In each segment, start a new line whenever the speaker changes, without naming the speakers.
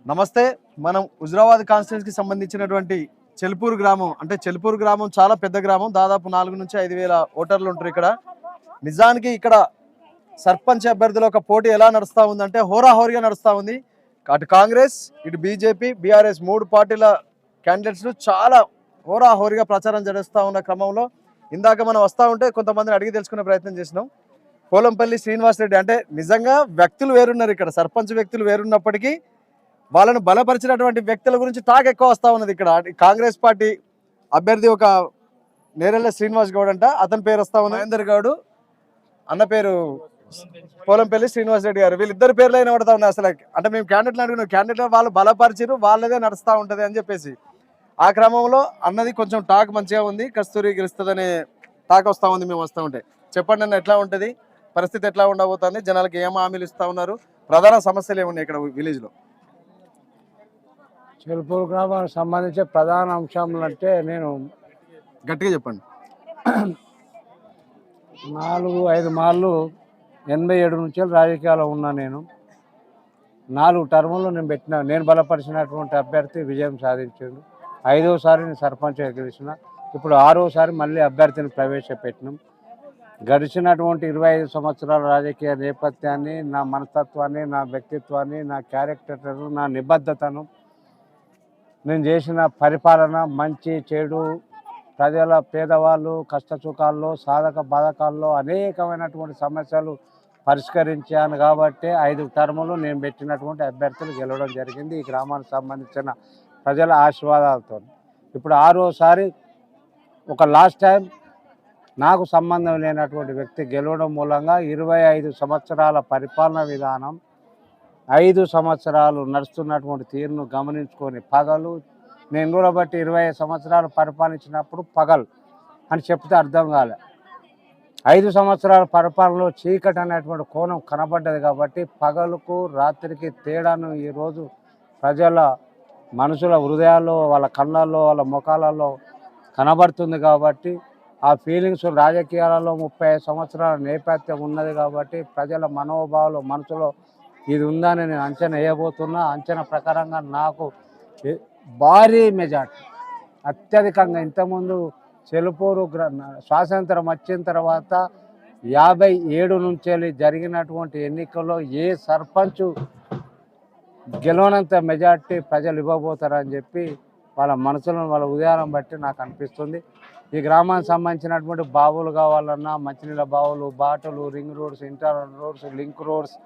నమస్తే. మనం హుజురాబాద్ కాన్స్టిట్యున్సీకి సంబంధించినటువంటి చెల్పూరు గ్రామం అంటే చెల్పూరు గ్రామం చాలా పెద్ద గ్రామం. దాదాపు 4 నుంచి 5,000 ఓటర్లు ఉంటారు ఇక్కడ. నిజానికి ఇక్కడ సర్పంచ్ అభ్యర్థుల ఒక పోటీ ఎలా నడుస్తూ ఉందంటే హోరాహోరీగా నడుస్తూ ఉంది. అటు కాంగ్రెస్, ఇటు బీజేపీ, బీఆర్ఎస్ 3 పార్టీల క్యాండిడేట్స్ చాలా హోరాహోరీగా ప్రచారం చేస్తూ ఉన్న క్రమంలో ఇందాక మనం వస్తూ ఉంటే కొంతమందిని అడిగి తెలుసుకునే ప్రయత్నం చేసినాం. పోలంపల్లి శ్రీనివాసరెడ్డి అంటే నిజంగా వ్యక్తులు వేరున్నారు ఇక్కడ, సర్పంచ్ వ్యక్తులు వేరున్నప్పటికీ వాళ్ళను బలపరిచినటువంటి వ్యక్తుల గురించి టాక్ ఎక్కువ వస్తూ ఉన్నది ఇక్కడ. కాంగ్రెస్ పార్టీ అభ్యర్థి ఒక నేరెళ్ళ శ్రీనివాస్ గౌడ్ అంట, అతని పేరు వస్తా ఉంది మహేందర్ గౌడ్, అన్న పేరు పోలంపల్లి శ్రీనివాస్ రెడ్డి గారు. వీళ్ళిద్దరు పేర్లు అయినా పడతా ఉన్నాయి. అసలు అంటే మేము క్యాండిడేట్లు అడిగినాం, క్యాండిడేట్ వాళ్ళు బలపరిచిరు, వాళ్ళదే నడుస్తూ ఉంటుంది అని చెప్పేసి. ఆ క్రమంలో అన్నది కొంచెం టాక్ మంచిగా ఉంది, కస్తూరి గెలుస్తుందనే టాక్ వస్తూ ఉంది. మేము వస్తూ ఉంటే చెప్పండి అన్న, ఎట్లా ఉంటుంది పరిస్థితి, ఎట్లా ఉండబోతుంది, జనాలకు ఏం హామీలు ఇస్తూ ఉన్నారు, ప్రధాన సమస్యలు ఏమున్నాయి ఇక్కడ విలేజ్లో?
చెల్పూరు గ్రామానికి సంబంధించి ప్రధాన అంశాలు అంటే నేను
గట్టిగా చెప్పండి.
4-5 మార్లు 87 నుంచి రాజకీయాల్లో ఉన్నా. నేను 4 టర్ములు నేను బలపరిచినటువంటి అభ్యర్థి విజయం సాధించాడు. 5వసారి నేను సర్పంచ్గా గెలిచిన. ఇప్పుడు 6వసారి మళ్ళీ అభ్యర్థిని ప్రవేశపెట్టినాం. గడిచినటువంటి 25 సంవత్సరాల రాజకీయ నేపథ్యాన్ని, నా మనస్తత్వాన్ని, నా వ్యక్తిత్వాన్ని, నా క్యారెక్టర్ను, నా నిబద్ధతను, నేను చేసిన పరిపాలన, మంచి చెడు, ప్రజల పేదవాళ్ళు కష్టసుఖాల్లో, సాధక బాధకాల్లో అనేకమైనటువంటి సమస్యలు పరిష్కరించాను. కాబట్టి 5 టర్ములు నేను పెట్టినటువంటి అభ్యర్థులు గెలవడం జరిగింది ఈ గ్రామానికి సంబంధించిన ప్రజల ఆశీర్వాదాలతో. ఇప్పుడు 6వసారి ఒక లాస్ట్ టైం నాకు సంబంధం లేనటువంటి వ్యక్తి గెలవడం మూలంగా 25 సంవత్సరాల పరిపాలన విధానం, 5 సంవత్సరాలు నడుస్తున్నటువంటి తీరును గమనించుకొని పగలు, నేను కూడా బట్టి 25 సంవత్సరాలు పరిపాలించినప్పుడు పగలు అని చెప్తే అర్థం కాలే. 5 సంవత్సరాల పరిపాలనలో చీకటి అనేటువంటి కోణం కనబడ్డది. కాబట్టి పగలుకు రాత్రికి తేడాను ఈరోజు ప్రజల మనుషుల హృదయాల్లో, వాళ్ళ కళ్ళల్లో, వాళ్ళ ముఖాలలో కనబడుతుంది. కాబట్టి ఆ ఫీలింగ్స్ రాజకీయాలలో 35 సంవత్సరాల నేపథ్యం ఉన్నది. కాబట్టి ప్రజల మనోభావాలు మనసులో ఇది ఉందని నేను అంచనా వేయబోతున్నా. అంచనా ప్రకారంగా నాకు భారీ మెజార్టీ, అత్యధికంగా, ఇంతకుముందు చెలుపూరు స్వాతంత్రం వచ్చిన తర్వాత 57 నుంచి జరిగినటువంటి ఎన్నికల్లో ఏ సర్పంచ్ గెలవనంత మెజార్టీ ప్రజలు ఇవ్వబోతారని చెప్పి వాళ్ళ మనసులను, వాళ్ళ ఉదయాలను బట్టి నాకు అనిపిస్తుంది. ఈ గ్రామానికి సంబంధించినటువంటి బావులు కావాలన్నా, మంచినీళ్ళ బావులు, బాటలు, ring roads, internal roads, link roads,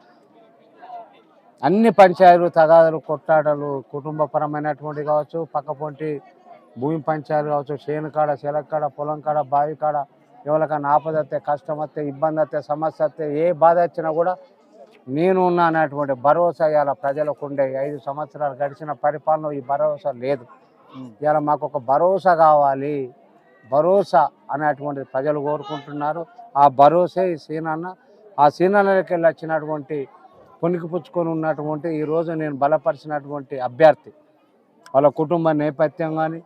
అన్ని పంచాయతీలు, తగాదాలు, కొట్లాటలు, కుటుంబపరమైనటువంటి కావచ్చు, పక్కపొంటి భూమి పంచాయతీలు కావచ్చు, చేను కాడ, చెలక్కాడ, పొలం కాడ, బావి కాడ, ఎవరికైనా ఆపద వస్తే, కష్టం వస్తే, ఇబ్బంది వస్తే, సమస్య వస్తే, ఏ బాధ వచ్చినా కూడా నేను ఉన్నా అనేటువంటి భరోసా ఇవాళ ప్రజలకు ఉండే. 5 సంవత్సరాలు గడిచిన పరిపాలన ఈ భరోసా లేదు. ఇవాళ మాకు ఒక భరోసా కావాలి, భరోసా అనేటువంటిది ప్రజలు కోరుకుంటున్నారు. ఆ భరోసే ఈ సీనన్న. ఆ సీనన్నకి వెళ్ళి వచ్చినటువంటి పుణికిపుచ్చుకొని ఉన్నటువంటి ఈరోజు నేను బలపరిచినటువంటి అభ్యర్థి, వాళ్ళ కుటుంబ నేపథ్యం కానీ,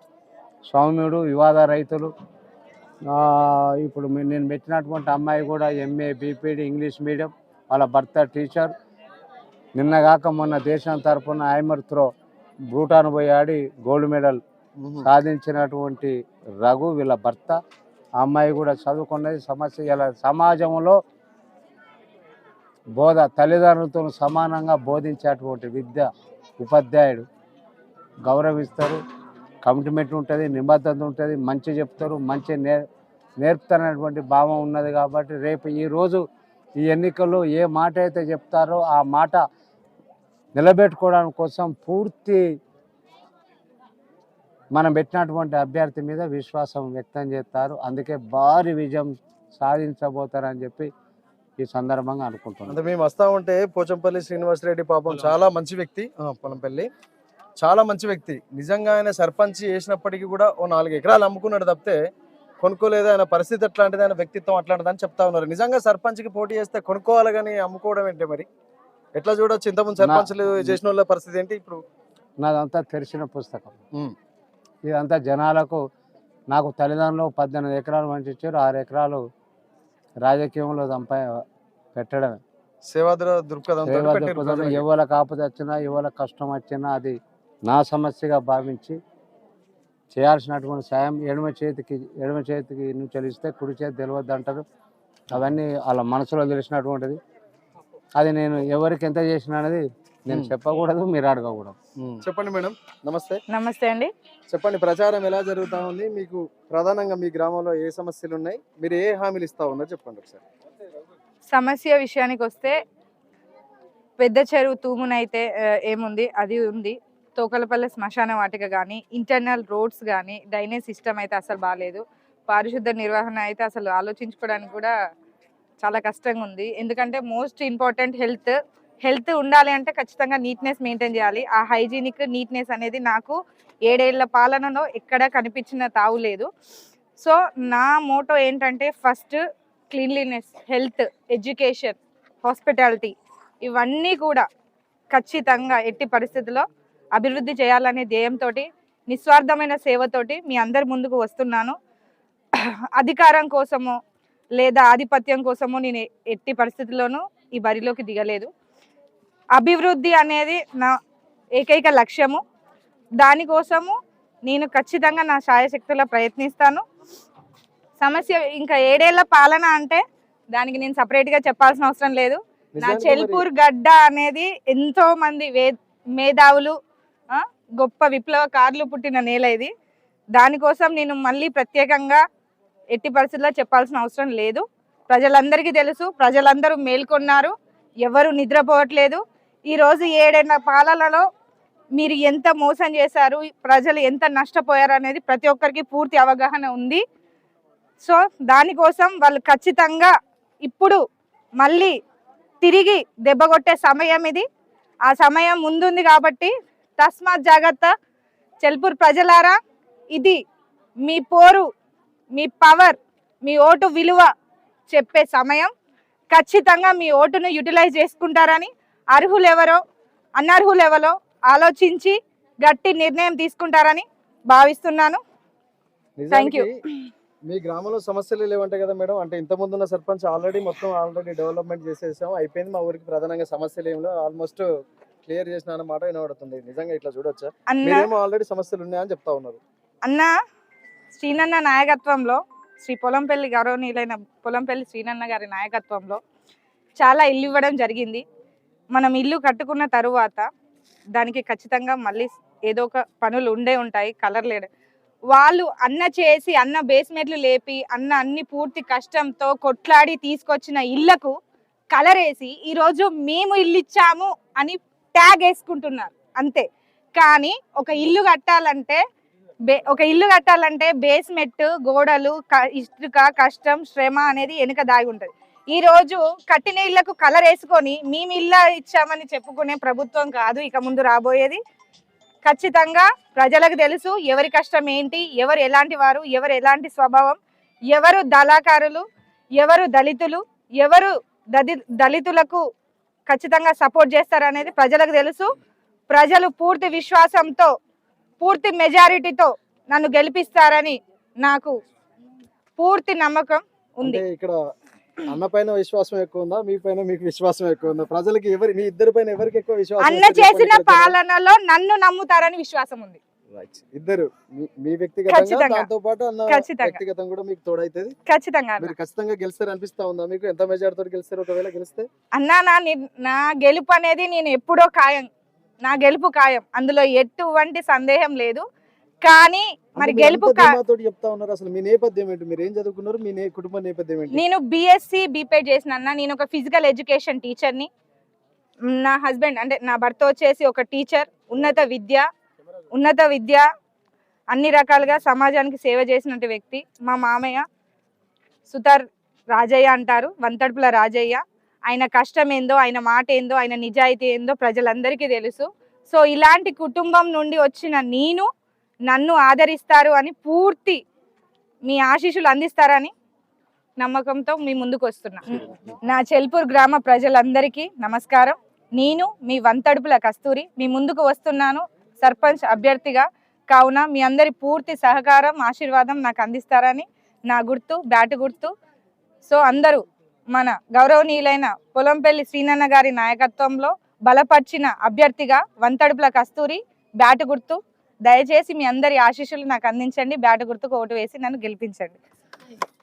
సౌమ్యుడు, వివాద రైతులు. ఇప్పుడు నేను పెట్టినటువంటి అమ్మాయి కూడా MA BPD ఇంగ్లీష్ మీడియం, వాళ్ళ భర్త టీచర్. నిన్నగాక మొన్న దేశం తరఫున ఐమర్ త్రో భూటాన్ పోయి ఆడి గోల్డ్ మెడల్ సాధించినటువంటి రఘు వీళ్ళ భర్త. ఆ అమ్మాయి కూడా చదువుకున్నది. సమస్య ఇలా సమాజంలో తల్లిదండ్రులతో సమానంగా బోధించేటువంటి విద్య, ఉపాధ్యాయుడు గౌరవిస్తారు, కమిట్మెంట్ ఉంటుంది, నిబద్ధత ఉంటుంది, మంచి చెప్తారు, మంచి నేర్పుతారనేటువంటి భావం ఉన్నది. కాబట్టి రేపు ఈరోజు ఈ ఎన్నికల్లో ఏ మాట అయితే చెప్తారో ఆ మాట నిలబెట్టుకోవడానికి కోసం పూర్తి మనం పెట్టినటువంటి అభ్యర్థి మీద విశ్వాసం వ్యక్తం చేస్తారు. అందుకే భారీ విజయం సాధించబోతారని చెప్పి ఈ సందర్భంగా అనుకుంటున్నాను.
అంటే మేము వస్తూ ఉంటే పోచంపల్లి శ్రీనివాసరెడ్డి పాపం చాలా మంచి వ్యక్తి, పొలంపల్లి చాలా మంచి వ్యక్తి. నిజంగా ఆయన సర్పంచ్ చేసినప్పటికీ కూడా ఓ 4 ఎకరాలు అమ్ముకున్నాడు తప్పితే కొనుక్కోలేదు. ఆయన పరిస్థితి అట్లాంటిది, ఆయన వ్యక్తిత్వం అట్లాంటిది అని చెప్తా ఉన్నారు. నిజంగా సర్పంచ్కి పోటీ చేస్తే కొనుక్కోవాలి కానీ అమ్ముకోవడం ఏంటి? మరి ఎట్లా చూడొచ్చు? ఇంతకుముందు సర్పంచ్లు చేసిన వాళ్ళ పరిస్థితి ఏంటి ఇప్పుడు?
నాదంతా తెరిచిన పుస్తకం. ఇదంతా జనాలకు, నాకు తల్లిదండ్రులు 18 ఎకరాలు మంచి ఇచ్చారు, 6 ఎకరాలు రాజకీయంలో పెట్టడమే.
సేవాద్ర దృక్పథంతో
సేవా
పెట్టారు
దృక్పథం
ప్రజలకి.
ఎవరికి ఆపద వచ్చినా ఎవరికి కష్టం వచ్చినా అది నా సమస్యగా భావించి చేయాల్సినటువంటి సాయం ఎడమ చేతికి నువ్వు చెల్లిస్తే కుడి చేతి తెలియద్దు అంటారు. అవన్నీ వాళ్ళ మనసులో తెలిసినటువంటిది. అది నేను ఎవరికి ఎంత చేసిన అనేది నేను చెప్పకూడదు, మీరు అడగకూడదు.
చెప్పండి మేడం. నమస్తే.
నమస్తే అండి.
చెప్పండి, ప్రచారం ఎలా జరుగుతా ఉంది? మీకు ప్రధానంగా మీ గ్రామంలో ఏ సమస్యలు ఉన్నాయి? మీరు ఏ హామీలు ఇస్తా ఉన్నారు చెప్పండి ఒకసారి.
సమస్య విషయానికి వస్తే పెద్ద చెరువు తూమునైతే ఏముంది, అది ఉంది. తోకలపల్లె శ్మశాన వాటిక కానీ, ఇంటర్నల్ రోడ్స్ కానీ, డ్రైనేజ్ సిస్టమ్ అయితే అసలు బాగాలేదు. పారిశుద్ధ నిర్వహణ అయితే అసలు ఆలోచించుకోవడానికి కూడా చాలా కష్టంగా ఉంది. ఎందుకంటే మోస్ట్ ఇంపార్టెంట్ హెల్త్ ఉండాలి అంటే ఖచ్చితంగా నీట్నెస్ మెయింటైన్ చేయాలి. ఆ హైజీనిక్ నీట్నెస్ అనేది నాకు 7 ఏళ్ల పాలనలో ఎక్కడా కనిపించిన తావు లేదు. సో నా మోటో ఏంటంటే first cleanliness, health, education, hospitality ఇవన్నీ కూడా ఖచ్చితంగా ఎట్టి పరిస్థితుల్లో అభివృద్ధి చేయాలనే ధ్యేయంతో నిస్వార్థమైన సేవతోటి మీ అందరి ముందుకు వస్తున్నాను. అధికారం కోసమో లేదా ఆధిపత్యం కోసమో నేను ఎట్టి పరిస్థితుల్లోనూ ఈ బరిలోకి దిగలేదు. అభివృద్ధి అనేది నా ఏకైక లక్ష్యము. దానికోసము నేను ఖచ్చితంగా నా శాయశక్తులా ప్రయత్నిస్తాను. సమస్య ఇంకా 7 ఏళ్ల పాలన అంటే దానికి నేను సపరేట్గా చెప్పాల్సిన అవసరం లేదు. నా చెల్పూర్ గడ్డ అనేది ఎంతో మంది మేధావులు, గొప్ప విప్లవకారులు పుట్టిన నేల ఇది. దానికోసం నేను మళ్ళీ ప్రత్యేకంగా ఎట్టి పరిస్థితుల్లో చెప్పాల్సిన అవసరం లేదు. ప్రజలందరికీ తెలుసు, ప్రజలందరూ మేల్కొన్నారు, ఎవరు నిద్రపోవట్లేదు. ఈరోజు 7 ఏళ్ల పాలనలో మీరు ఎంత మోసం చేశారు, ప్రజలు ఎంత నష్టపోయారు అనేది ప్రతి ఒక్కరికి పూర్తి అవగాహన ఉంది. సో దానికోసం వాళ్ళు ఖచ్చితంగా ఇప్పుడు మళ్ళీ తిరిగి దెబ్బకొట్టే సమయం ఇది. ఆ సమయం ముందుంది కాబట్టి తస్మాత్ జాగ్రత్త. చెల్పూర్ ప్రజలారా, ఇది మీ పోరు, మీ పవర్, మీ ఓటు విలువ చెప్పే సమయం. ఖచ్చితంగా మీ ఓటును యూటిలైజ్ చేసుకుంటారని, అర్హులెవరో అనర్హులెవరో ఆలోచించి గట్టి నిర్ణయం తీసుకుంటారని భావిస్తున్నాను. Thank you.
మీ గ్రామంలో సమస్యలు లేవంటే కదా మేడం? అంటే ఇంతకుముందు ఉన్న సర్పంచ్ ఆల్రెడీ డెవలప్మెంట్ చేసేసాం, అయిపోయింది, మా ఊరికి ప్రధానంగా సమస్యలు ఏమి ఆల్మోస్ట్ క్లియర్ చేసిన అన్నమాట వినబడుతుంది. నిజంగా ఇట్లా చూడొచ్చా? మీరేమో ఆల్రెడీ సమస్యలు ఉన్నాయని చెప్తా ఉన్నారు.
అన్న శ్రీనన్న నాయకత్వంలో, శ్రీ పొలంపల్లి గౌరవనీయులైన పొలంపల్లి శ్రీనన్న గారి నాయకత్వంలో చాలా ఇల్లు ఇవ్వడం జరిగింది. మనం ఇల్లు కట్టుకున్న తరువాత దానికి ఖచ్చితంగా మళ్ళీ ఏదో ఒక పనులు ఉండే ఉంటాయి. కలర్ లేడు వాళ్ళు అన్న చేసి, అన్న బేస్మెంట్లు లేపి, అన్న అన్ని పూర్తి కష్టంతో కొట్లాడి తీసుకొచ్చిన ఇళ్లకు కలర్ వేసి ఈరోజు మేము ఇల్లు ఇచ్చాము అని ట్యాగ్ వేసుకుంటున్నారు అంతే. కానీ ఒక ఇల్లు కట్టాలంటే బేస్మెంట్, గోడలు, ఇసుక, కష్టం, శ్రమ అనేది వెనుక దాగి ఉంటుంది. ఈ రోజు కట్టిన ఇళ్లకు కలర్ వేసుకొని మేము ఇల్లు ఇచ్చామని చెప్పుకునే ప్రభుత్వం కాదు ఇక ముందు రాబోయేది. ఖచ్చితంగా ప్రజలకు తెలుసు ఎవరి కష్టం ఏంటి, ఎవరు ఎలాంటి వారు, ఎవరు ఎలాంటి స్వభావం, ఎవరు దళాకారులు, ఎవరు దళితులు, ఎవరు దళితులకు ఖచ్చితంగా సపోర్ట్ చేస్తారనేది ప్రజలకు తెలుసు. ప్రజలు పూర్తి విశ్వాసంతో, పూర్తి మెజారిటీతో నన్ను గెలిపిస్తారని నాకు పూర్తి నమ్మకం ఉంది.
ఇక్కడ అన్న పైన విశ్వాసం ఎక్కువ ఉందా, మీ పైన మీకు విశ్వాసం ఎక్కువ ఉందా? ప్రజలకి మీ ఇద్దరి పైన ఎవరికి ఎక్కువ విశ్వాసం?
అన్న చేసిన పాలనలో నన్ను నమ్ముతారని విశ్వాసం ఉంది.
ఇద్దరు మీ వ్యక్తిగతంగా, దాంతో పాటు అన్న వ్యక్తిగతంగా కూడా మీకు తోడైతుంది.
ఖచ్చితంగా
మీరు ఖచ్చితంగా గెలుస్తారు అనిపిస్తా ఉందా మీకు? ఎంత మెజారిటీతో గెలుస్తారు ఒకవేళ గెలిస్తే?
అన్నా నా గెలుపు అనేది నేను ఎప్పుడో ఖాయం, నా గెలుపు ఖాయం, అందులో ఎటువంటి సందేహం లేదు. కానీ మరి గెలుపు
చెప్తా ఉన్నారు. అసలు మీ నేపథ్యం ఏంటి? మీరు ఏం చదువుకున్నారు? మీ కుటుంబ నేపథ్యం ఏంటి?
నేను బిఎస్సి బీపేడ్ చేసిన అన్న. నేను ఒక ఫిజికల్ ఎడ్యుకేషన్ టీచర్ని. నా హస్బెండ్ అంటే నా భర్త వచ్చేసి ఒక టీచర్. ఉన్నత విద్య అన్ని రకాలుగా సమాజానికి సేవ చేసినట్టు వ్యక్తి. మా మామయ్య సుతార్ రాజయ్య అంటారు, వంతడుపుల రాజయ్య. ఆయన కష్టం ఏందో, ఆయన మాట ఏందో, ఆయన నిజాయితీ ఏందో ప్రజలందరికీ తెలుసు. సో ఇలాంటి కుటుంబం నుండి వచ్చిన నన్ను ఆదరిస్తారు అని, పూర్తి మీ ఆశీస్సులు అందిస్తారని నమ్మకంతో మీ ముందుకు వస్తున్నా. నా చెల్పూర్ గ్రామ ప్రజలందరికీ నమస్కారం. నేను మీ వంతడుపుల కస్తూరి మీ ముందుకు వస్తున్నాను సర్పంచ్ అభ్యర్థిగా. కావున మీ అందరి పూర్తి సహకారం, ఆశీర్వాదం నాకు అందిస్తారని నా గుర్తు, బ్యాటు గుర్తు. సో అందరూ మన గౌరవనీయులైన పొలంపల్లి శ్రీనన్న గారి నాయకత్వంలో బలపరిచిన అభ్యర్థిగా వంతడుపుల కస్తూరి, బ్యాటు గుర్తు. దయచేసి మీ అందరి ఆశీస్సులు నాకు అందించండి. బ్యాటు గుర్తుకు ఓటు వేసి నన్ను గెలిపించండి.